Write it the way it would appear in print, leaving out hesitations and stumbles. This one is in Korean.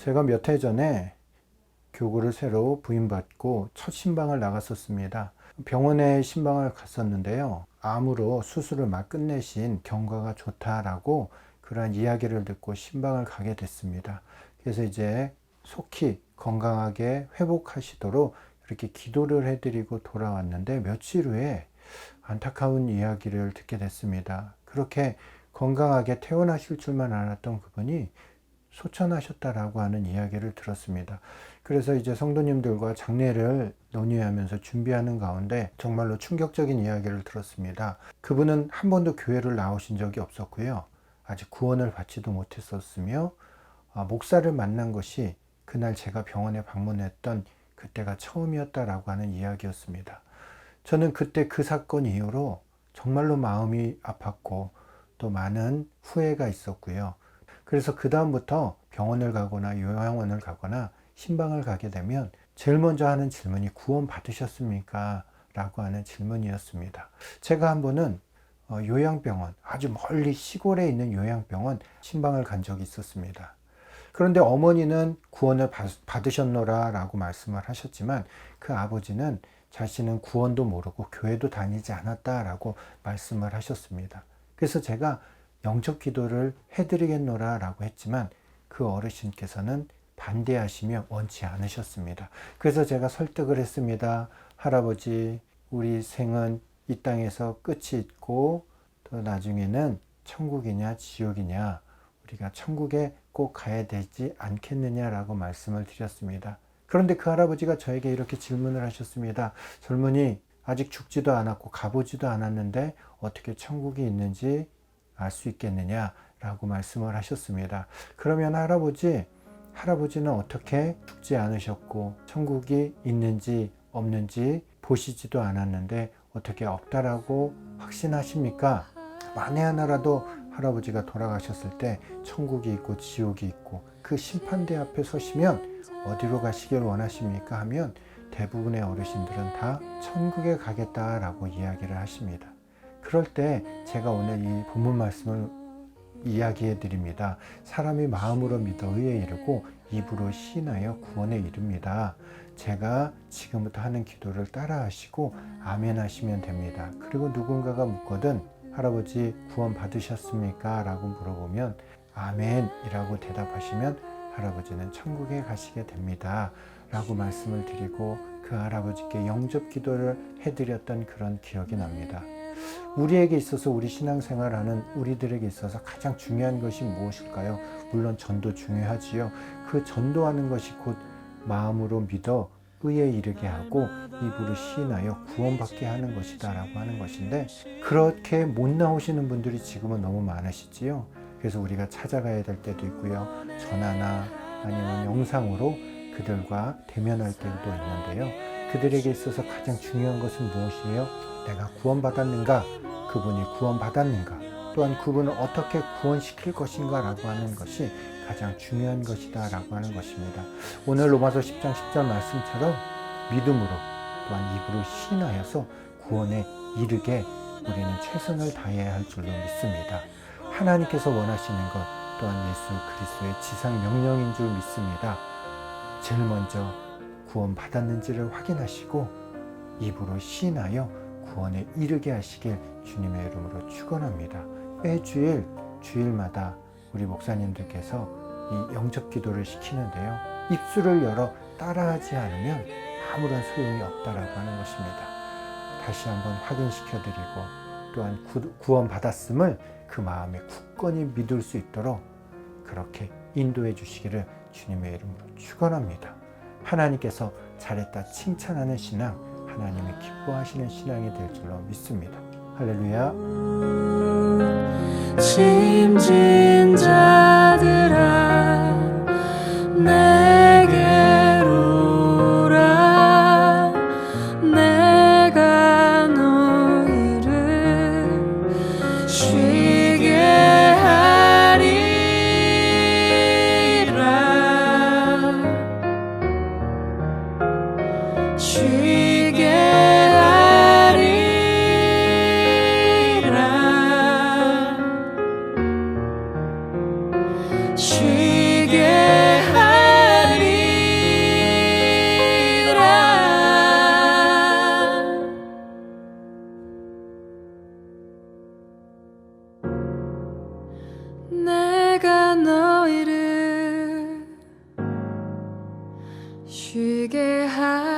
제가 몇 해 전에 교구를 새로 부임받고 첫 신방을 나갔었습니다. 병원에 신방을 갔었는데요. 암으로 수술을 막 끝내신 경과가 좋다라고 그러한 이야기를 듣고 신방을 가게 됐습니다. 그래서 이제 속히 건강하게 회복하시도록 이렇게 기도를 해드리고 돌아왔는데 며칠 후에 안타까운 이야기를 듣게 됐습니다. 그렇게 건강하게 퇴원하실 줄만 알았던 그분이 소천하셨다라고 하는 이야기를 들었습니다. 그래서 이제 성도님들과 장례를 논의하면서 준비하는 가운데 정말로 충격적인 이야기를 들었습니다. 그분은 한 번도 교회를 나오신 적이 없었고요. 아직 구원을 받지도 못했었으며 목사를 만난 것이 그날 제가 병원에 방문했던 그때가 처음이었다라고 하는 이야기였습니다. 저는 그때 그 사건 이후로 정말로 마음이 아팠고 또 많은 후회가 있었고요. 그래서 그 다음부터 병원을 가거나 요양원을 가거나 신방을 가게 되면 제일 먼저 하는 질문이 구원 받으셨습니까? 라고 하는 질문이었습니다. 제가 한 번은 요양병원, 아주 멀리 시골에 있는 요양병원 신방을 간 적이 있었습니다. 그런데 어머니는 구원을 받으셨노라 라고 말씀을 하셨지만 그 아버지는 자신은 구원도 모르고 교회도 다니지 않았다라고 말씀을 하셨습니다. 그래서 제가 영적 기도를 해드리겠노라 라고 했지만 그 어르신께서는 반대하시며 원치 않으셨습니다. 그래서 제가 설득을 했습니다. 할아버지, 우리 생은 이 땅에서 끝이 있고 또 나중에는 천국이냐 지옥이냐, 우리가 천국에 꼭 가야 되지 않겠느냐라고 말씀을 드렸습니다. 그런데 그 할아버지가 저에게 이렇게 질문을 하셨습니다. 젊은이, 아직 죽지도 않았고 가보지도 않았는데 어떻게 천국이 있는지 알 수 있겠느냐라고 말씀을 하셨습니다. 그러면 할아버지는 어떻게 죽지 않으셨고 천국이 있는지 없는지 보시지도 않았는데 어떻게 없다라고 확신하십니까? 만에 하나라도 할아버지가 돌아가셨을 때 천국이 있고 지옥이 있고 그 심판대 앞에 서시면 어디로 가시길 원하십니까? 하면 대부분의 어르신들은 다 천국에 가겠다라고 이야기를 하십니다. 그럴 때 제가 오늘 이 본문 말씀을 이야기해 드립니다. 사람이 마음으로 믿어 의에 이르고 입으로 시인하여 구원에 이릅니다. 제가 지금부터 하는 기도를 따라 하시고 아멘 하시면 됩니다. 그리고 누군가가 묻거든 할아버지 구원 받으셨습니까? 라고 물어보면 아멘이라고 대답하시면 할아버지는 천국에 가시게 됩니다. 라고 말씀을 드리고 그 할아버지께 영접 기도를 해드렸던 그런 기억이 납니다. 우리에게 있어서, 우리 신앙생활하는 우리들에게 있어서 가장 중요한 것이 무엇일까요? 물론 전도 중요하지요. 그 전도하는 것이 곧 마음으로 믿어 의에 이르게 하고 입으로 시인하여 구원받게 하는 것이다 라고 하는 것인데, 그렇게 못 나오시는 분들이 지금은 너무 많으시지요. 그래서 우리가 찾아가야 될 때도 있고요. 전화나 아니면 영상으로 그들과 대면할 때도 있는데요. 그들에게 있어서 가장 중요한 것은 무엇이에요? 내가 구원받았는가? 그분이 구원받았는가? 또한 그분을 어떻게 구원시킬 것인가? 라고 하는 것이 가장 중요한 것이다 라고 하는 것입니다. 오늘 로마서 10장 10절 말씀처럼 믿음으로 또한 입으로 시인하여서 구원에 이르게 우리는 최선을 다해야 할 줄로 믿습니다. 하나님께서 원하시는 것 또한 예수 그리스도의 지상 명령인 줄 믿습니다. 제일 먼저 구원받았는지를 확인하시고 입으로 시인하여 구원에 이르게 하시길 주님의 이름으로 축원합니다. 매주일 주일마다 우리 목사님들께서 이 영접 기도를 시키는데요. 입술을 열어 따라하지 않으면 아무런 소용이 없다라고 하는 것입니다. 다시 한번 확인시켜드리고 또한 구원받았음을 그 마음에 굳건히 믿을 수 있도록 그렇게 인도해 주시기를 주님의 이름으로 축원합니다. 하나님께서 잘했다 칭찬하는 신앙, 하나님이 기뻐하시는 신앙이 될 줄로 믿습니다. 할렐루야. 짐진 자들아 내게로 오라. 내가 너희를 쉬게 하리라. 쉬게 하리라. 쉬게 하소서